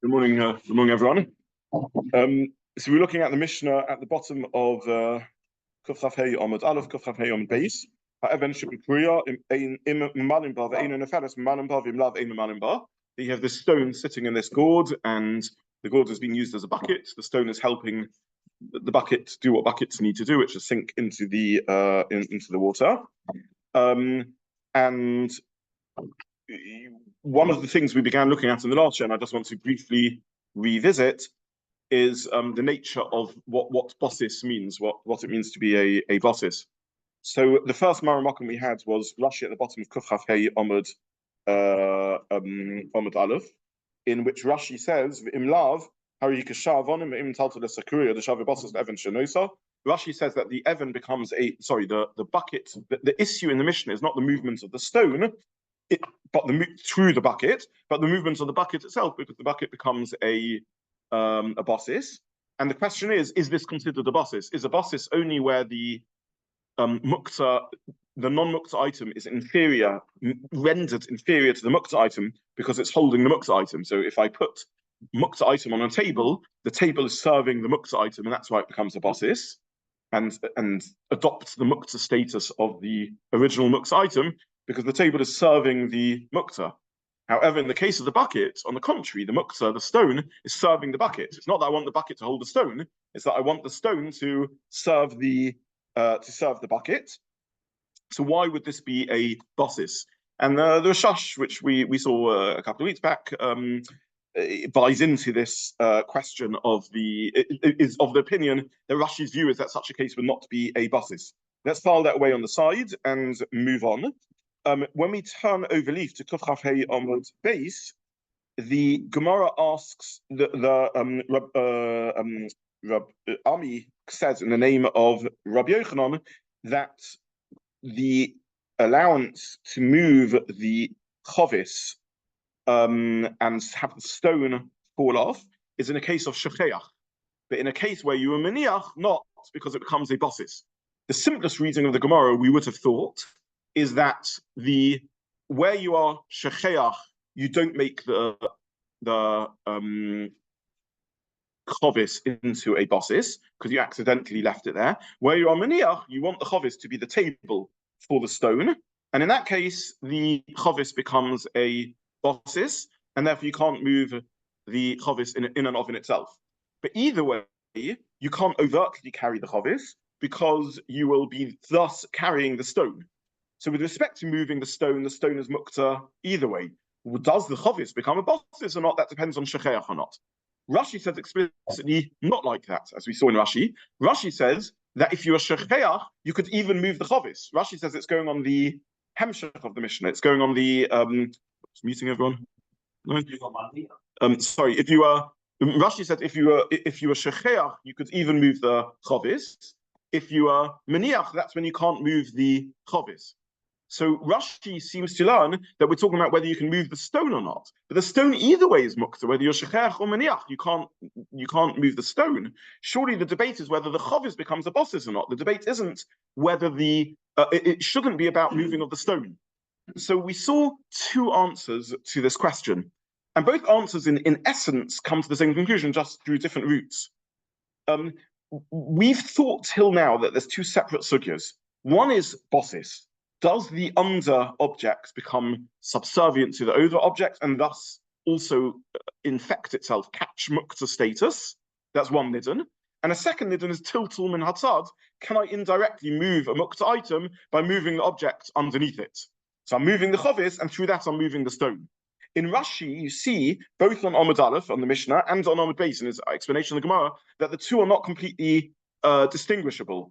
Good morning, everyone. So we're looking at the Mishna at the bottom of Kuf Chaf Hey Amud Aleph, Kuf Chaf Hey Amud Beis. HaEven SheBeKiruya im Memalim Ba ve'eino neferes Memalim Ba v'im lav ein Memalim Ba. You have this stone sitting in this gourd, and the gourd is being used as a bucket. The stone is helping the bucket do what buckets need to do, which is sink into the water. And one of the things we began looking at in the last year, and I just want to briefly revisit, is the nature of what bossis means, what it means to be a bossis. So the first Maramakum we had was Rashi at the bottom of Kuf Chaf Hey Amud Aleph, in which Rashi says, "V'im lav hari kashav onim v'im talto l'SheBeKiruya the shavu bossis Even shenosa." Rashi says that the Even becomes the bucket. The issue in the Mishna is not the movement of the stone, through the bucket, but the movement of the bucket itself, because the bucket becomes a bossis. And the question is this considered a bossis? Is a bossis only where the Muktza, the non-Muktza item, is rendered inferior to the Muktza item because it's holding the Muktza item? So if I put Muktza item on a table, the table is serving the Muktza item, and that's why it becomes a bossis, and adopts the Muktza status of the original Muktza item, because the table is serving the Muktza. However, in the case of the bucket, on the contrary, the Muktza, the stone, is serving the bucket. It's not that I want the bucket to hold the stone; it's that I want the stone to serve the bucket. So why would this be a bossis? And the Rashash, which we saw a couple of weeks back, buys into this question is of the opinion that Rashi's view is that such a case would not be a bossis. Let's file that away on the side and move on. When we turn over leaf to Kuf Chaf Hey Amud Beis, the Gemara asks Ami says in the name of Rabbi Yochanan that the allowance to move the chovis and have the stone fall off is in a case of shecheach, but in a case where you are maniach, not, because it becomes a bossis. The simplest reading of the Gemara, we would have thought, is that where you are shecheach, you don't make the chovis into a bossis because you accidentally left it there. Where you are maniach, you want the chovis to be the table for the stone, and in that case, the chovis becomes a bossis, and therefore you can't move the chovis in and of in itself. But either way, you can't overtly carry the chovis because you will be thus carrying the stone. So with respect to moving the stone is Muktza either way. Does the chovis become a bossis or not? That depends on shecheach or not. Rashi says explicitly not like that, as we saw in Rashi. Rashi says that if you're a shecheach, you could even move the chovis. Rashi says it's going on the hemshech of the Mishna. It's going on the muting everyone. No? Sorry, Rashi said if you were shecheach, you could even move the chovis. If you are maniach, that's when you can't move the chovis. So Rashi seems to learn that we're talking about whether you can move the stone or not. But the stone either way is Muktza, whether you're shecheach or maniach, you can't move the stone. Surely the debate is whether the chovis becomes a bossis or not. The debate isn't whether it shouldn't be about moving of the stone. So we saw two answers to this question, and both answers in essence come to the same conclusion, just through different routes. We've thought till now that there's two separate sugyas. One is bossis. Does the under object become subservient to the over object and thus also infect itself, catch Muktza status? That's one nidun. And a second nidun is tiltul min hatzad. Can I indirectly move a Muktza item by moving the object underneath it? So I'm moving the chovis, and through that I'm moving the stone. In Rashi, you see, both on Amud Aleph, on the Mishnah, and on Amud Beis, in his explanation of the Gemara, that the two are not completely distinguishable.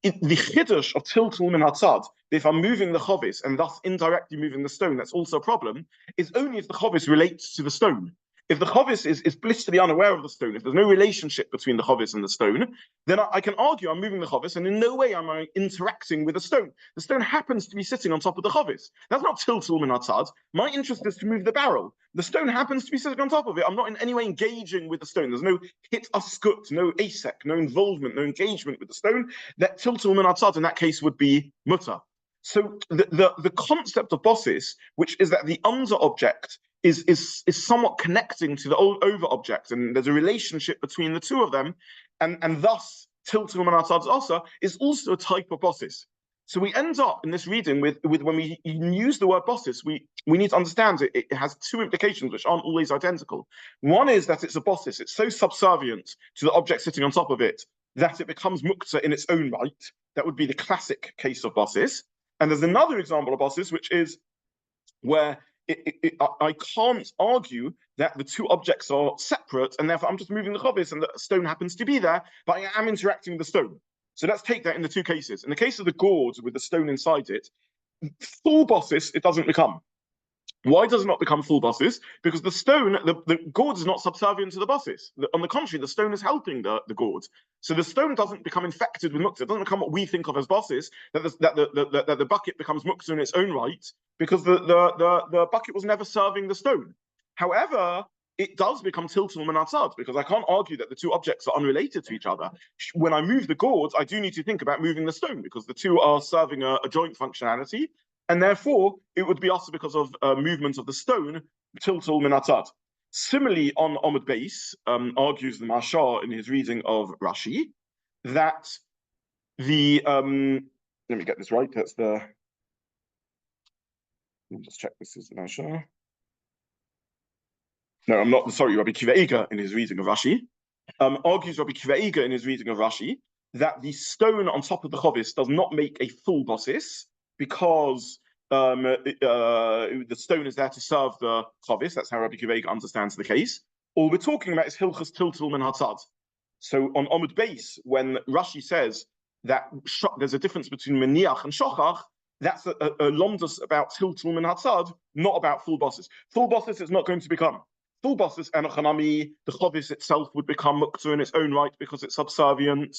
The chiddush of tiltul min hatzad, if I'm moving the chovis and thus indirectly moving the stone, that's also a problem, is only if the chovis relates to the stone. If the chovis is blissfully unaware of the stone, if there's no relationship between the chovis and the stone, then I can argue I'm moving the chovis, and in no way am I interacting with the stone. The stone happens to be sitting on top of the chovis. That's not tiltul min hatzad. My interest is to move the barrel. The stone happens to be sitting on top of it. I'm not in any way engaging with the stone. There's no hit askut, no asek, no involvement, no engagement with the stone. That tiltul min hatzad in that case would be mutter. So the concept of bossis, which is that the under object is somewhat connecting to the over object, and there's a relationship between the two of them, and thus tiltul menatzad also is also a type of bosses. So we end up in this reading with when we use the word bosses, we need to understand it has two implications which aren't always identical. One is that it's a bosses, it's so subservient to the object sitting on top of it that it becomes Muktza in its own right. That would be the classic case of bosses. And there's another example of bosses, which is where I can't argue that the two objects are separate, and therefore I'm just moving the chavis and the stone happens to be there, but I am interacting with the stone. So let's take that in the two cases. In the case of the gourd with the stone inside it, full bosses, it doesn't become. Why does it not become full bosses? Because the stone, the gourd is not subservient to the bosses. On the contrary, the stone is helping the gourd. So the stone doesn't become infected with muktzah. It doesn't become what we think of as bosses, that the bucket becomes muktzah in its own right, because the bucket was never serving the stone. However, it does become tiltul menatzad, because I can't argue that the two objects are unrelated to each other. When I move the gourd, I do need to think about moving the stone, because the two are serving a joint functionality, and therefore it would be also because of movement of the stone, tiltul menatzad. Similarly, on Amud Beis, argues the Mashal in his reading of Rashi, that the, let me get this right, that's the, let me just check this is the Mashal. No, I'm not, sorry, Rabbi Kiva in his reading of Rashi, argues Rabbi Kiva in his reading of Rashi, that the stone on top of the chovis does not make a full bossis, because the stone is there to serve the chovis. That's how Rabbi Kiva understands the case. All we're talking about is hilchas tiltul min hatzad. So on Amud Beis, when Rashi says that there's a difference between meniach and shochach, that's a lomdus about tiltul min hatzad, not about full bosses. Full bosses is not going to become. Full bosses, enochanami, the chovis itself would become muktzah in its own right because it's subservient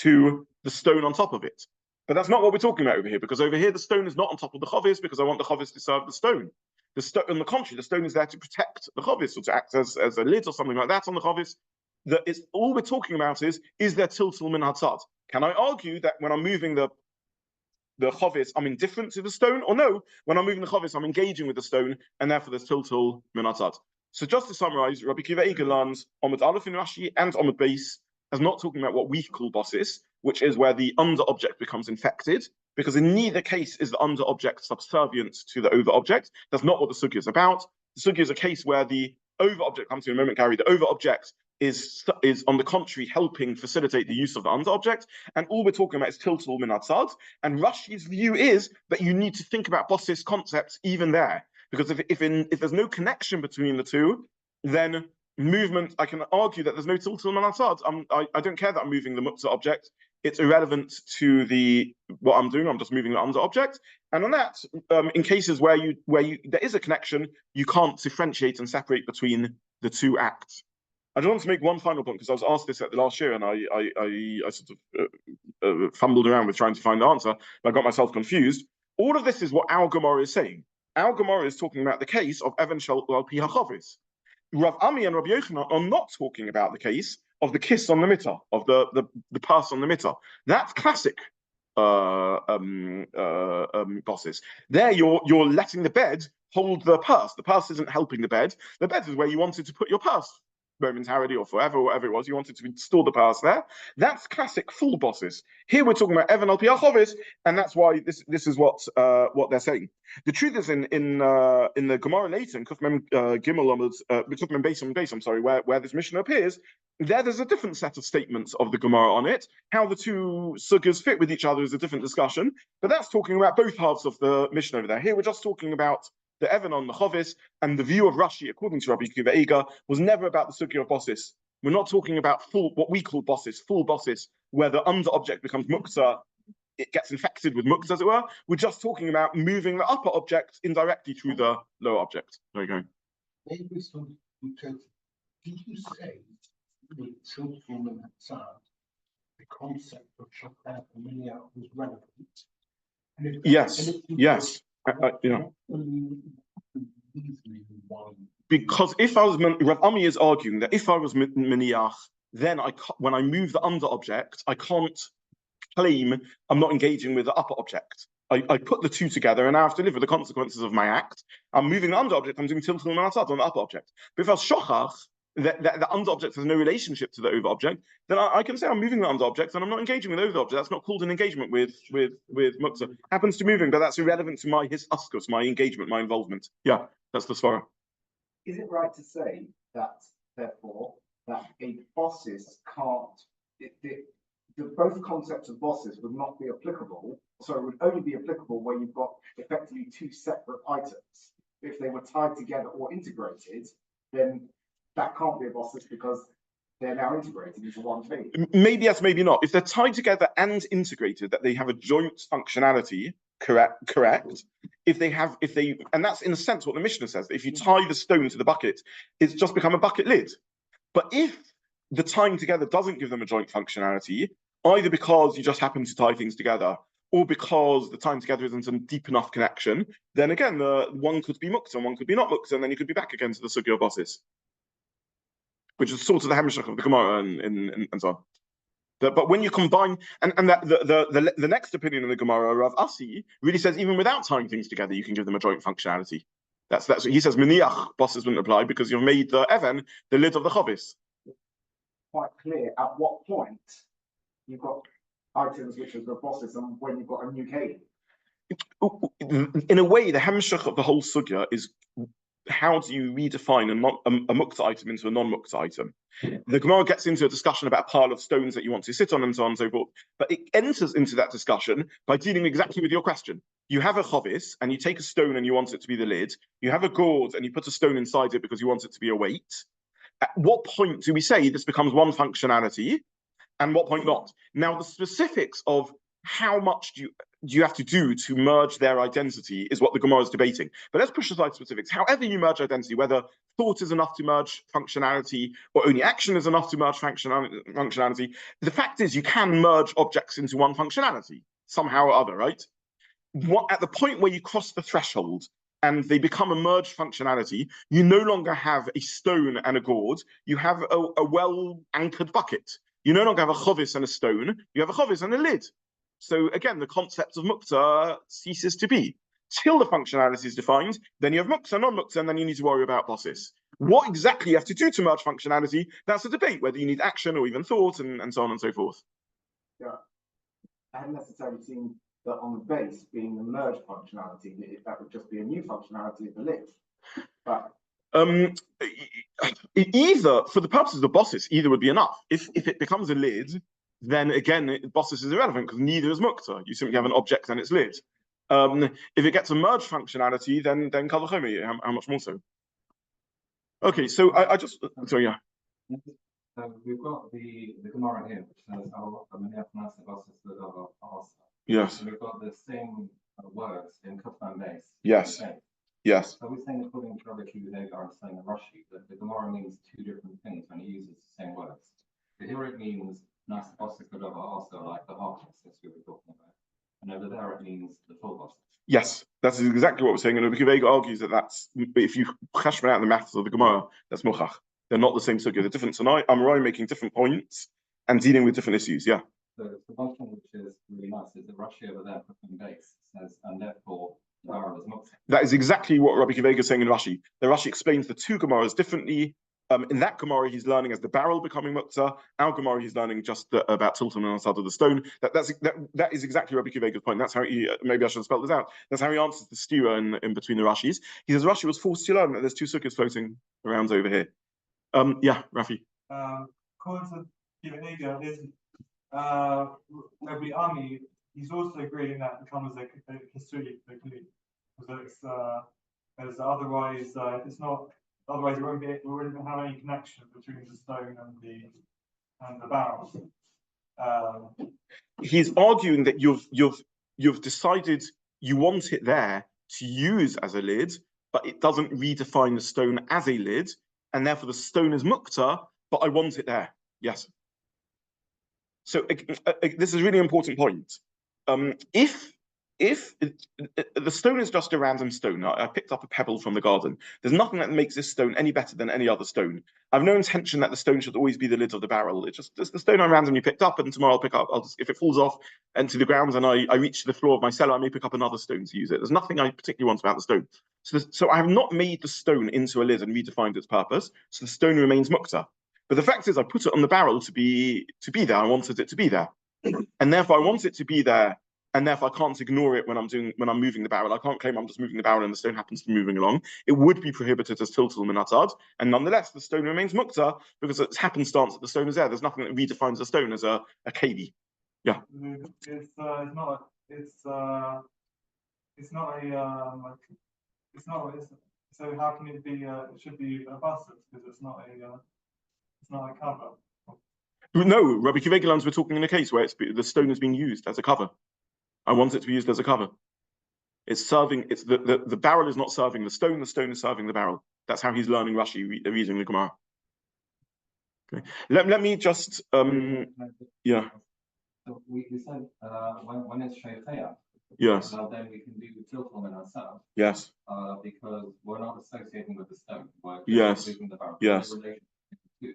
to the stone on top of it. But that's not what we're talking about over here, because over here the stone is not on top of the chovis, because I want the chovis to serve the stone. On the contrary, the stone is there to protect the chovis, or to act as a lid or something like that on the chovis. All we're talking about is there tiltul min hatzad? Can I argue that when I'm moving the chovis, I'm indifferent to the stone, or no, when I'm moving the chovis, I'm engaging with the stone, and therefore there's tiltul min hatzad? So just to summarize, Rabbi Kiva learns Amud Aleph in Rashi and Amud Beis as not talking about what we call bosses, which is where the under object becomes infected, because in neither case is the under object subservient to the over object. That's not what the sugya is about. The sugya is a case where the over object comes to a moment, Gary. The over object is on the contrary helping facilitate the use of the under object, and all we're talking about is tiltul min hatzad. And Rashi's view is that you need to think about bosses concepts even there, because if there's no connection between the two, then movement, I can argue that there's no tiltul min hatzad. I don't care that I'm moving the muktzah object. It's irrelevant to what I'm doing. I'm just moving the under object. And on that, in cases where there is a connection, you can't differentiate and separate between the two acts. I just want to make one final point, because I was asked this at the last year, and I sort of fumbled around with trying to find the answer, but I got myself confused. All of this is what our Gemara is saying. Our Gemara is talking about the case of HaEven shel pi hachavis. Rav Ami and Rabbi Yochanan are not talking about the case of the kiss on the mittah, of the pass on the mittah. That's classic bosses. There you're letting the bed hold the purse. The purse isn't helping the bed. The bed is where you wanted to put your purse momentarily or forever, or whatever it was. You wanted to store the purse there. That's classic full bosses. Here we're talking about HaEven al pi hachavis, and that's why this is what they're saying. The truth is in the Gemara later, in Kuf Mem Gimel Kuf Mem Beis, I'm sorry, where this Mishna appears, there's a different set of statements of the Gemara on it. How the two sugyas fit with each other is a different discussion, but that's talking about both halves of the Mishna over there. Here we're just talking about the HaEven on the chovis, and the view of Rashi, according to Rabbi Kiva, was never about the sugya of bosses. We're not talking about what we call bosses, full bosses, where the under object becomes muktzah, it gets infected with muktzah, as it were. We're just talking about moving the upper object indirectly through the lower object. There you go. Maybe so, because did you say with tiltul min hatzad, the concept of Shabbat and Minyan was relevant? Yes. Because if I was, Rav Ami is arguing that if I was meniach, then when I move the under object, I can't claim I'm not engaging with the upper object. I put the two together and I have to live with the consequences of my act. I'm moving the under object, I'm doing tiltul and atzad on the upper object. But if I was shochach, the under object has no relationship to the over object, then I can say I'm moving the under object and I'm not engaging with the over object. That's not called an engagement with Muktza. Happens to moving, but that's irrelevant to my hisaskus, my engagement, my involvement. Yeah, that's the svara. Is it right to say that, therefore, that a bosses can't, both concepts of bosses would not be applicable, so it would only be applicable where you've got effectively two separate items. If they were tied together or integrated, then that can't be a bosses because they're now integrated into one thing. Maybe yes, maybe not. If they're tied together and integrated, that they have a joint functionality, correct. If they, and that's in a sense what the Mishna says, that if you tie the stone to the bucket, it's just become a bucket lid. But if the tying together doesn't give them a joint functionality, either because you just happen to tie things together, or because the tying together isn't a deep enough connection, then again, the one could be Muktza and one could be not Muktza, and then you could be back again to the sugya of bosses, which is sort of the hemshach of the Gemara and so on. But when you combine, and the next opinion of the Gemara, Rav Asi, really says even without tying things together, you can give them a joint functionality. That's what he says. Miniach bosses wouldn't apply because you've made the HaEven the lid of the chavis. Quite clear at what point you've got items which are the bosses and when you've got a new keli. In a way, the hemshach of the whole sugya is how do you redefine a Muktza item into a non-Muktza item? The Gemara gets into a discussion about a pile of stones that you want to sit on and so on and so forth, but it enters into that discussion by dealing exactly with your question. You have a chavis and you take a stone and you want it to be the lid. You have a gourd and you put a stone inside it because you want it to be a weight. At what point do we say this becomes one functionality and what point not? Now, the specifics of how much do you have to do to merge their identity is what the Gemara is debating. But let's push aside specifics. However you merge identity, whether thought is enough to merge functionality or only action is enough to merge functionality, the fact is you can merge objects into one functionality somehow or other, right? At the point where you cross the threshold and they become a merged functionality, you no longer have a stone and a gourd, you have a well-anchored bucket. You no longer have a chavis and a stone, you have a chavis and a lid. So again, the concept of Muktza ceases to be. Till the functionality is defined, then you have Muktza, non-Muktza, and then you need to worry about bosses. What exactly you have to do to merge functionality, that's a debate, whether you need action or even thought and so on and so forth. Yeah. I haven't necessarily seen that on the base being the merge functionality, that would just be a new functionality of the lid. But either, for the purposes of bosses, either would be enough. If it becomes a lid, then again, bosses is irrelevant because neither is Muktza. You simply have an object and its lid. If it gets a merge functionality, then Kavachome, how much more so? Okay, so I just, so yeah. We've got the Gemara here, which says, Yes. so we've got the same words in Kufman base. Yes. Yes. So we're saying, according to Rabbi Zobin and saying in Rashi, that the Gemara means two different things when it uses the same words. So here it means also like the half bosses we were talking about. And over there it means the full bosses. Yes, that's exactly what we're saying. And Rabbi Zobin argues that that's, if you chashman out the maths of the Gemara, that's mochach. They're not the same sugya. They're different. So now I'm making different points and dealing with different issues. Yeah. So the one thing which is really nice is that Rashi over there, Kufman base, says, and therefore the barrel is Muktza. That is exactly what Rabbi Zobin is saying in Rashi. The Rashi explains the two Gemaras differently. In that Gemara, he's learning as the barrel becoming Muktza. Our Gemara, he's learning just about Tilton and outside of the stone. That is exactly Rabbi Zobin's point. That's how he, maybe I should have spelled this out. That's how he answers the stira in between the Rashis. He says Rashi was forced to learn that there's two sukkahs floating around over here. Yeah, Rafi. According to Yeshiva-style, every army, he's also agreeing that it becomes a history because it's otherwise it's not. Otherwise, we wouldn't have any connection between the stone and the barrels. He's arguing that you've decided you want it there to use as a lid, but it doesn't redefine the stone as a lid, and therefore the stone is Muktza, but I want it there. Yes. So this is a really important point. If if the stone is just a random stone, I picked up a pebble from the garden. There's nothing that makes this stone any better than any other stone. I've no intention that the stone should always be the lid of the barrel. It's the stone I randomly picked up, and tomorrow I'll pick up. If it falls off into the ground and I reach the floor of my cellar, I may pick up another stone to use it. There's nothing I particularly want about the stone. So I have not made the stone into a lid and redefined its purpose. So the stone remains Muktza. But the fact is, I put it on the barrel to be there. I wanted it to be there, and therefore I want it to be there. And therefore, I can't ignore it when I'm moving the barrel. I can't claim I'm just moving the barrel and the stone happens to be moving along. It would be prohibited as tiltul minatad, and nonetheless, the stone remains mukta because it's happenstance that the stone is there. There's nothing that redefines the stone as a keli. Yeah. It's not so how can it be? It should be a basis because it's not a cover. No, Rabbi Kivegelans, we're talking in a case where the stone is being used as a cover. I want it to be used as a cover. It's serving. It's the barrel is not serving the stone is serving the barrel. That's how he's learning Rashi reading the Gemara. Okay. Let me just yeah. So we said when it's ShebeKiruya, yes. Then we can do the tiltul in ourselves. Yes. Because we're not associating with the stone. We're yes. moving the barrel. Yes.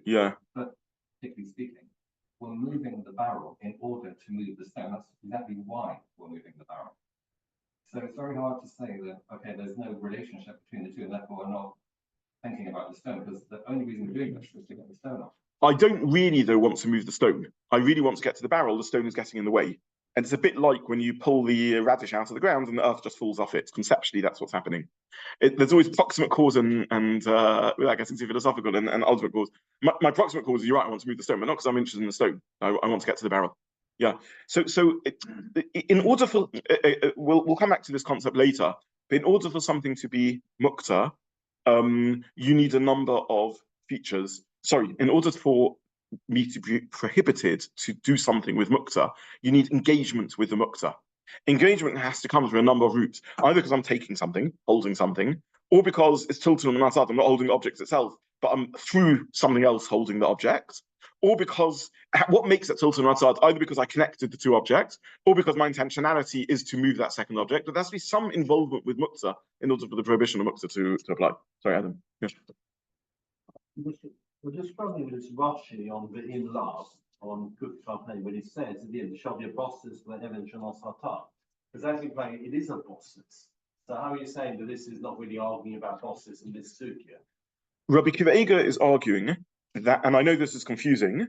Yeah. But particularly speaking, we're moving the barrel in order to move the stone. That's exactly why we're moving the barrel. So it's very hard to say that, okay, there's no relationship between the two, and therefore we're not thinking about the stone, because the only reason we're doing this is to get the stone off. I don't really, though, want to move the stone. I really want to get to the barrel. The stone is getting in the way. And it's a bit like when you pull the radish out of the ground and the earth just falls off it. Conceptually, that's what's happening. There's always proximate cause and I guess it's philosophical and ultimate cause. My proximate cause is, you're right, I want to move the stone, but not because I'm interested in the stone. I want to get to the barrel. Yeah. So in order for, we'll come back to this concept later, but in order for something to be mukta, you need a number of features. Sorry, in order for me to be prohibited to do something with mukta, you need engagement with the mukta. Engagement has to come through a number of routes, either because I'm taking something, holding something, or because it's tilted on the outside, I'm not holding the object itself, but I'm through something else holding the object, or because what makes it tilted on the outside, either because I connected the two objects, or because my intentionality is to move that second object. But there has to be some involvement with mukta in order for the prohibition of mukta to apply. Sorry, Adam. Yes. We're just struggling with this Rashi on the in love on Kuf Champagne when he says at the end, there shall be a bosses for HaEven Shanos Hatar. Because as you're playing, it is a bosses. So how are you saying that this is not really arguing about bosses in this sukya? Rabbi Kivegelans is arguing that, and I know this is confusing,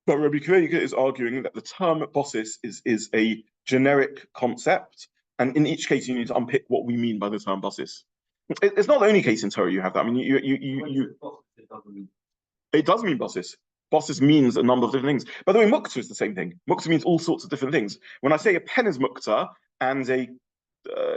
but Rabbi Kivegelans is arguing that the term bosses is a generic concept, and in each case you need to unpick what we mean by the term bosses. It's not the only case in Torah you have that. I mean, it does mean bosses. Bosses means a number of different things. By the way, mukta is the same thing. Mukta means all sorts of different things. When I say a pen is mukta and a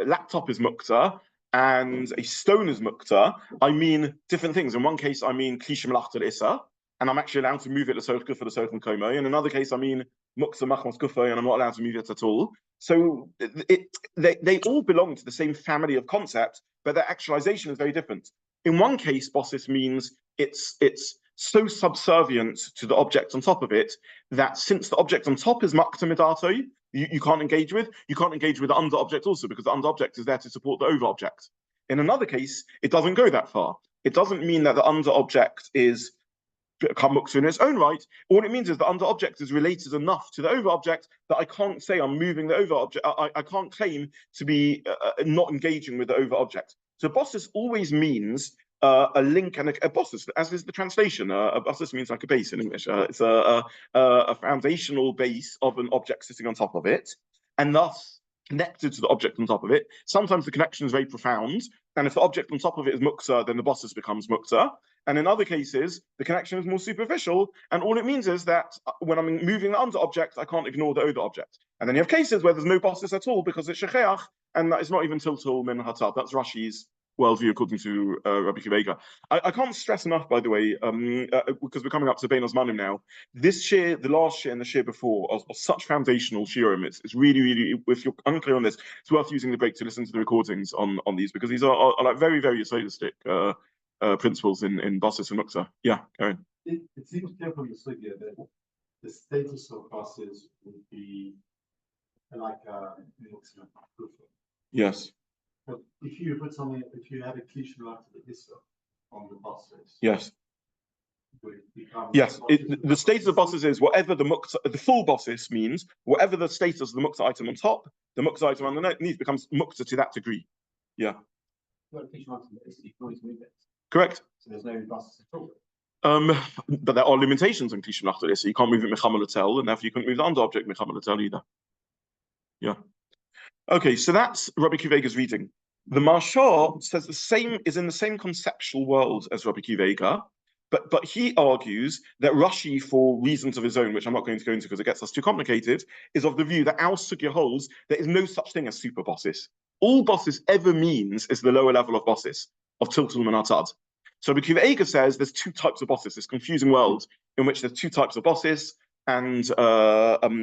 laptop is mukta and a stone is mukta, I mean different things. In one case, I mean klisha melachot issa, and I'm actually allowed to move it l'soch gufa l'soch m'komo. In another case, I mean mukta machmas gufa, and I'm not allowed to move it at all. So they all belong to the same family of concepts, but their actualization is very different. In one case, bosses means it's so subservient to the object on top of it that since the object on top is mukta midato, you can't engage with. You can't engage with the under object also because the under object is there to support the over object. In another case, it doesn't go that far. It doesn't mean that the under object is become mukta in its own right. All it means is the under object is related enough to the over object that I can't say I'm moving the over object. I can't claim to be not engaging with the over object. So bosses always means a link and a bosses, as is the translation. A bosses means like a base in English. It's a foundational base of an object sitting on top of it, and thus connected to the object on top of it. Sometimes the connection is very profound, and if the object on top of it is mukta, then the bosses becomes mukta. And in other cases, the connection is more superficial, and all it means is that when I'm moving the under object, I can't ignore the over object. And then you have cases where there's no bosses at all because it's shecheach, and that is not even tiltul min hatat. That's Rashi's worldview according to Rabbi Kivegelans. I can't stress enough, by the way, because we're coming up to Bein Ozmanim now. This shear, the last shear and the shear before, are such foundational shiurim. It's really, really, if you're unclear on this, it's worth using the break to listen to the recordings on these because these are like very, very asolistic principles in bosses and mukta. Yeah, Karen. It seems clear from the sugya that the status of bosses would be like Yes, but if you put something, if you had a cliche like the Issa on the bosses, yes. would it become? Yes, the status of bosses is whatever the full bosses means, whatever the status of the Muktza item on top, the Muktza item underneath becomes Muktza to that degree. Yeah. Correct. So there's no bosses at all. But there are limitations on Klishim Nachtor, so you can't move it Mechama L'Tel, and therefore you couldn't move the under object Mechama L'Tel either. Yeah. Okay, so that's Rabbi Kivega's reading. The Maharsha says the same is in the same conceptual world as Rabbi Kivega, but he argues that Rashi, for reasons of his own, which I'm not going to go into because it gets us too complicated, is of the view that our sugya holds there is no such thing as super bosses. All bosses ever means is the lower level of bosses, of Tiltul and Atad. So Rabbi Kivega says there's two types of bosses, this confusing world in which there's two types of bosses, and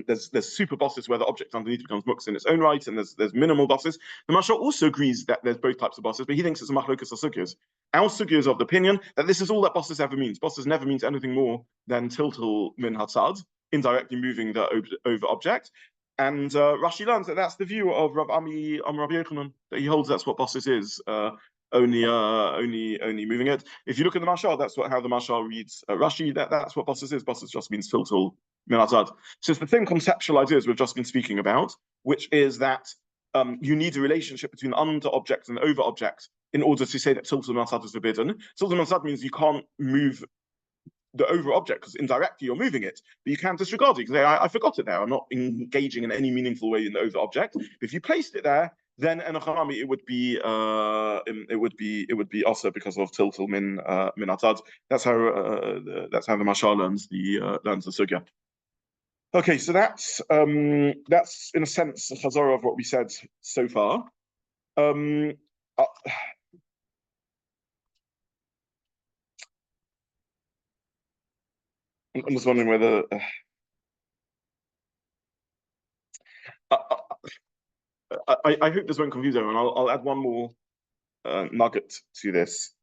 there's super bosses where the object underneath becomes Muktza in its own right, and there's minimal bosses. The Maharsha also agrees that there's both types of bosses, but he thinks it's a machlokas of sugyas. Our sugya is of the opinion that this is all that bosses ever means. Bosses never means anything more than tiltul min hatzad, indirectly moving the over object. And Rashi learns that that's the view of Rav Ami Rabbi Yochanan, that he holds that's what bosses is. Only moving it. If you look at the Maharsha, that's how the Maharsha reads Rashi. That's what bosses is. Bosses just means tiltul min hatzad. So it's the same conceptual ideas we've just been speaking about, which is that you need a relationship between the under object and the over object in order to say that tiltul min hatzad is forbidden. Tiltul min hatzad means you can't move the over object because indirectly you're moving it, but you can't disregard it. You can say, I forgot it there. I'm not engaging in any meaningful way in the over object. But if you placed it there, then in a charami it would be also because of tiltul min hatzad. That's how the Maharsha learns the sugya. Okay, so that's in a sense the chazara of what we said so far. I'm just wondering whether I hope this won't confuse everyone. I'll add one more nugget to this,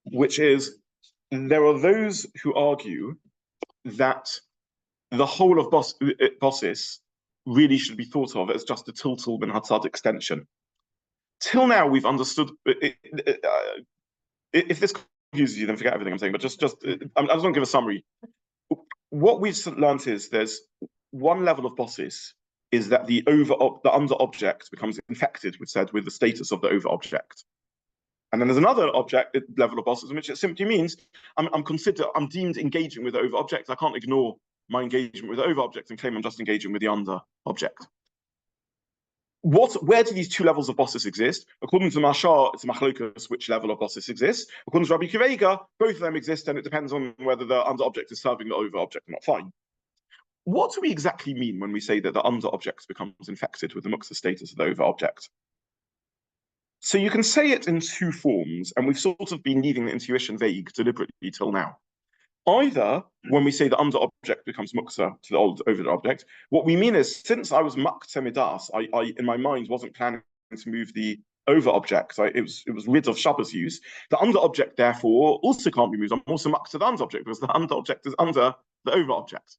which is there are those who argue that the whole of bosses really should be thought of as just a tiltul min hatzad extension. Till now, we've understood. If this confuses you, then forget everything I'm saying. But just I'm just going to give a summary. What we've learned is there's one level of bosses is that the under object becomes infected with the status of the over object. And then there's another level of bosses in which it simply means I'm deemed engaging with the over object. I can't ignore my engagement with the over object and claim I'm just engaging with the under object. Where do these two levels of bosses exist? According to the Maharsha, it's a machlokas which level of bosses exists. According to Rabbi Kivega, both of them exist, and it depends on whether the under object is serving the over object or not. Fine. What do we exactly mean when we say that the under object becomes infected with the Muktza status of the over object? So you can say it in two forms, and we've sort of been leaving the intuition vague deliberately till now. Either when we say the under object becomes Muktza to the over object, what we mean is since I was Muktza midas, I in my mind wasn't planning to move the over object. It was rid of Shabbos use. The under object therefore also can't be moved. I'm also Muktza the under object because the under object is under the over object.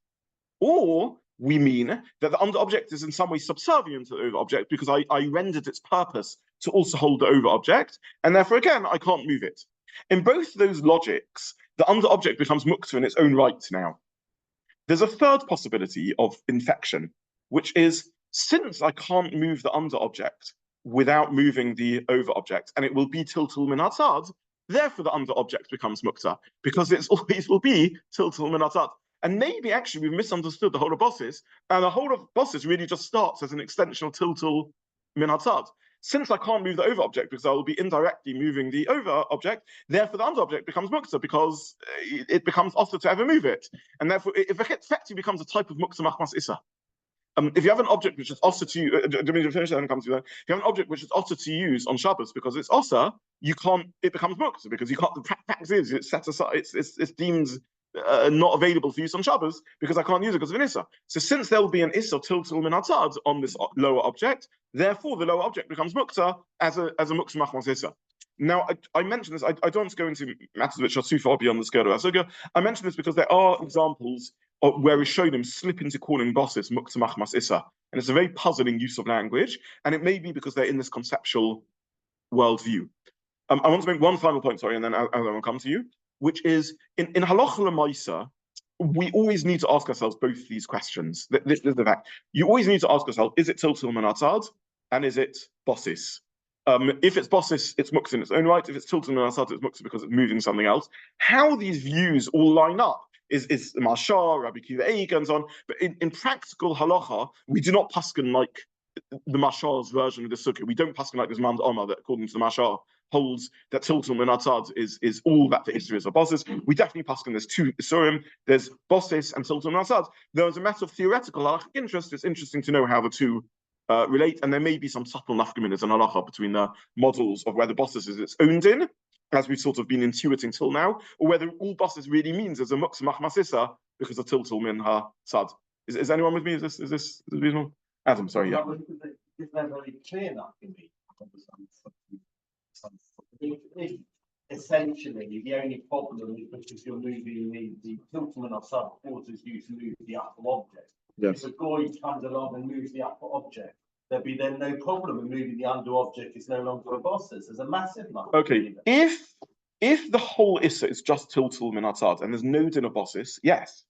Or we mean that the under object is in some way subservient to the over object because I rendered its purpose to also hold the over object, and therefore again I can't move it. In both those logics, the under object becomes Muktza in its own right now. There's a third possibility of infection, which is since I can't move the under object without moving the over object, and it will be tiltul min hatzad, therefore the under object becomes Muktza, because it always will be tiltul min hatzad. And maybe actually we've misunderstood the whole of bosses, and the whole of bosses really just starts as an extension of tiltul min hatzad. Since I can't move the over object because I will be indirectly moving the over object, therefore the under object becomes Muktza because it becomes also to ever move it. And therefore it effectively becomes a type of Muktza machmas issa. If you have an object which is also to if you have an object which is also to use on Shabbos because it's also, it becomes Muktza because you can't, the fact is it's set aside, it's deemed not available for use on Shabbos because I can't use it because of an Issa. So since there will be an Issa tiltul min hatzad on this lower object, therefore the lower object becomes Muktza as a Muktza machmas Issa. Now, I mentioned this, I don't want to go into matters which are too far beyond the scale of our sugya. I mention this because there are examples where Rishonim slip into calling bosses Muktza machmas issa. And it's a very puzzling use of language, and it may be because they're in this conceptual worldview. I want to make one final point, sorry, and then I'll come to you, which is in Halacha L'Maisa, we always need to ask ourselves both these questions. This is the fact. You always need to ask yourself, is it tiltul menatzad, and is it bosses? If it's bosses, it's muktzah in its own right. If it's tiltul menatzad, it's muktzah because it's moving something else. How these views all line up is Mashar, Rabbi Kiva, and so on. But in practical halacha, we do not paskin like the Mashar's version of the sukkah. We don't paskin like this Mand Omar that, according to the Mashar, holds that tiltul menatzad is all that the Isra is of bosses. We definitely paskin there's two Isurim, there's bosses and tiltul menatzad. There is a matter of theoretical halachic interest. It's interesting to know how the two relate, and there may be some subtle nafkaminas and halacha between the models of whether bosses is its own din, as we've sort of been intuiting till now, or whether all bosses really means as a muktza machmas issa because of tiltul min ha sad. Is anyone with me? Is this reasonable? Adam, sorry, yeah. Is that very clear enough to me? If essentially the only problem is because you're moving the tiltman of sub causes you to move the upper object. Yes. If a goy comes along and moves the upper object, there'd be then no problem in moving the under object. It's no longer a bosses. There's a massive number. Okay, if the whole issa is just tiltul min atzad and there's no din of bosses, yes.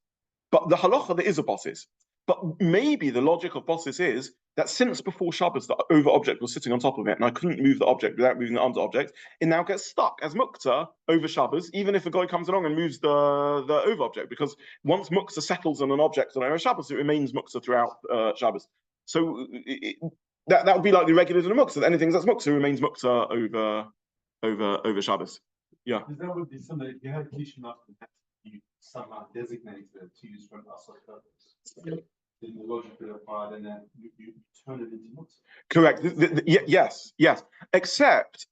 But the halacha there is a bosses. But maybe the logic of bosses is that since before Shabbos the over object was sitting on top of it and I couldn't move the object without moving the under object, it now gets stuck as Muktza over Shabbos, even if a guy comes along and moves the over object, because once Muktza settles on an object on over Shabbos, it remains Muktza throughout Shabbos. So that would be like the regular in a Muktza. Anything that's Muktza remains Muktza over Shabbos. Yeah. Because that would be something, if you had Kishin after that, you somehow designated it to use for an asr purpose. Then the logic would apply, and then you turn it into Muktza. Correct. Yes. Except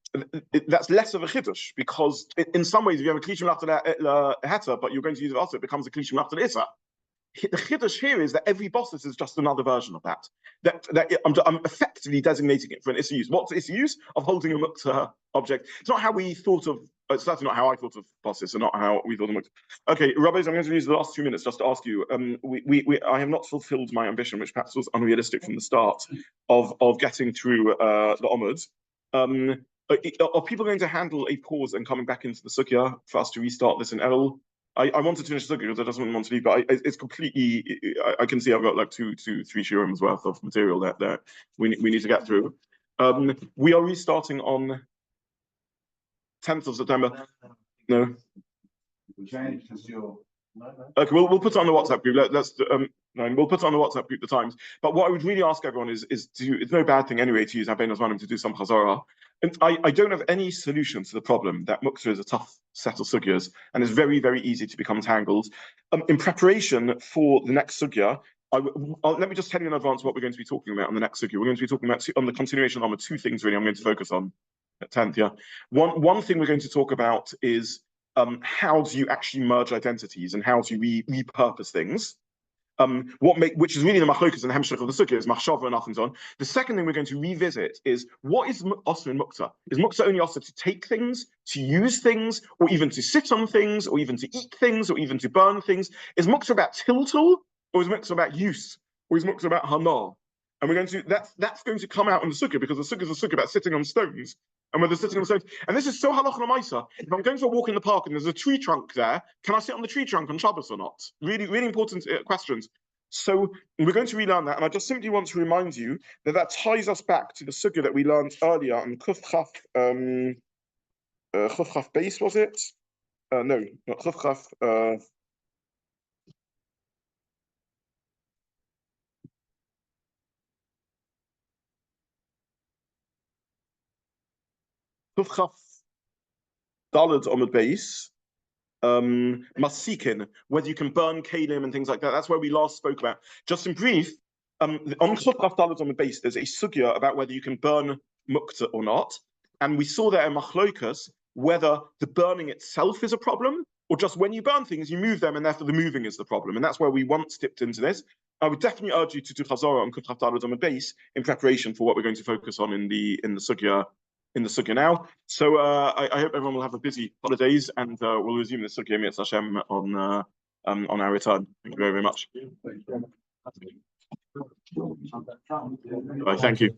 that's less of a chiddush, because in some ways, if you have a klishim after heta, but you're going to use it also, it becomes a klishim after the issa. The chiddush here is that every bosses is just another version of that. I'm effectively designating it for an issa use. What's the issa use of holding a muktzah object? It's not how we thought of. It's certainly not how I thought of bosses, and not how we thought of muktzah. Okay, Rabbis, I'm going to use the last 2 minutes just to ask you. I have not fulfilled my ambition, which perhaps was unrealistic from the start, of getting through the Omuds. Are people going to handle a pause and coming back into the sukkah for us to restart this in Elul? I wanted to finish the sukkah because I just wouldn't want to leave, but it's completely. I can see I've got like 2 to 3 shiurums worth of material that we need to get through. We are restarting on 10th of September. No. Okay, we'll put it on the WhatsApp group. We'll put it on the WhatsApp group the times. But what I would really ask everyone is to. It's no bad thing anyway to use HaEven Zmanim to do some chazara. And I don't have any solution to the problem that Muktza is a tough set of sugyas and it's very, very easy to become tangled. In preparation for the next sugya, let me just tell you in advance what we're going to be talking about on the next sugya. We're going to be talking about on the continuation of 2 things really I'm going to focus on at 10th. Yeah, one thing we're going to talk about is how do you actually merge identities and how do you repurpose things. Which is really the machlokas and the hemshech of the sukkah is machshava and so on. The second thing we're going to revisit is what is osir in Muktza? Is Muktza only osir to take things, to use things, or even to sit on things, or even to eat things, or even to burn things? Is Muktza about tiltul, or is Muktza about use, or is Muktza about hana? And we're going to that's going to come out in the sukkah because the sukkah is a sukkah about sitting on stones. And whether sitting on stones, and this is so halacha l'maisa. If I'm going for a walk in the park and there's a tree trunk there, can I sit on the tree trunk on Shabbos or not? Really, really important questions. So we're going to relearn that, and I just simply want to remind you that ties us back to the sugya that we learned earlier on Kuf Chaf base, was it? No, not Kuf Chaf. Kuf Chaf Daled on the base. Masikin, whether you can burn kalim and things like that. That's where we last spoke about. Just in brief, on Chuf Daled on the base, there's a sugya about whether you can burn mukta or not. And we saw there in Machlokas whether the burning itself is a problem, or just when you burn things, you move them, and therefore the moving is the problem. And that's where we once dipped into this. I would definitely urge you to do Chazara on Kuf Daled on the base in preparation for what we're going to focus on in the sugya. Now. So I hope everyone will have a busy holidays, and we'll resume the sugya Mitzvah Hashem on on our return. Thank you very, very much. Right, thank you.